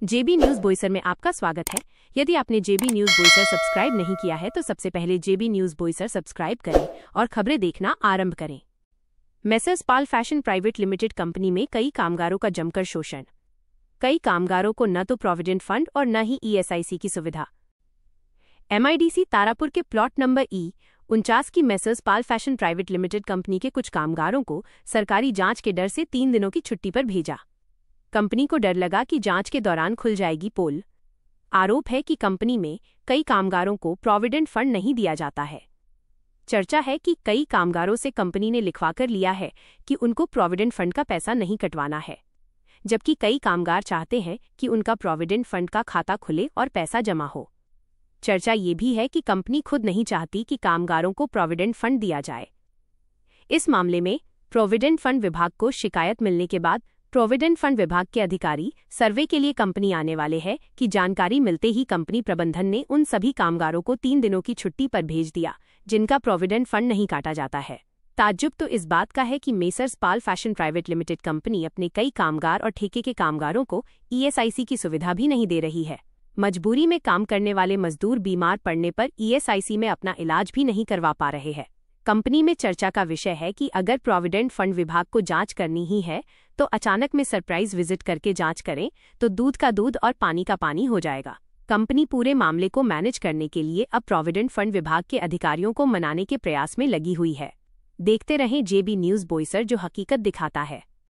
जेबी news Boisar में आपका स्वागत है। यदि आपने जेबी न्यूज बोईसर सब्सक्राइब नहीं किया है तो सबसे पहले जेबी न्यूज बोईसर सब्सक्राइब करें और खबरें देखना आरंभ करें। मेसर्स पाल फैशन प्राइवेट लिमिटेड कंपनी में कई कामगारों का जमकर शोषण। कई कामगारों को न तो प्रोविडेंट फंड और न ही ईएसआईसी की सुविधा। एमआईडीसी तारापुर के प्लॉट नंबर E49 की मेसर्स पाल फैशन प्राइवेट लिमिटेड कंपनी के कुछ कामगारों को सरकारी जांच के डर से 3 दिनों की छुट्टी पर भेजा। कंपनी को डर लगा कि जांच के दौरान खुल जाएगी पोल। आरोप है कि कंपनी में कई कामगारों को प्रोविडेंट फंड नहीं दिया जाता है। चर्चा है कि कई कामगारों से कंपनी ने लिखवाकर लिया है कि उनको प्रोविडेंट फंड का पैसा नहीं कटवाना है, जबकि कई कामगार चाहते हैं कि उनका प्रोविडेंट फंड का खाता खुले और पैसा जमा हो। चर्चा ये भी है कि कंपनी खुद नहीं चाहती कि कामगारों को प्रोविडेंट फंड दिया जाए। इस मामले में प्रोविडेंट फंड विभाग को शिकायत मिलने के बाद प्रोविडेंट फंड विभाग के अधिकारी सर्वे के लिए कंपनी आने वाले हैं कि जानकारी मिलते ही कंपनी प्रबंधन ने उन सभी कामगारों को 3 दिनों की छुट्टी पर भेज दिया जिनका प्रोविडेंट फंड नहीं काटा जाता है। ताज्जुब तो इस बात का है कि मेसर्स पाल फैशन प्राइवेट लिमिटेड कंपनी अपने कई कामगार और ठेके के कामगारों को ईएसआईसी की सुविधा भी नहीं दे रही है। मजबूरी में काम करने वाले मजदूर बीमार पड़ने पर ईएसआईसी में अपना इलाज भी नहीं करवा पा रहे हैं। कंपनी में चर्चा का विषय है कि अगर प्रोविडेंट फंड विभाग को जांच करनी ही है तो अचानक में सरप्राइज विजिट करके जांच करें तो दूध का दूध और पानी का पानी हो जाएगा। कंपनी पूरे मामले को मैनेज करने के लिए अब प्रोविडेंट फंड विभाग के अधिकारियों को मनाने के प्रयास में लगी हुई है। देखते रहें जेबी न्यूज बोईसर, जो हकीकत दिखाता है।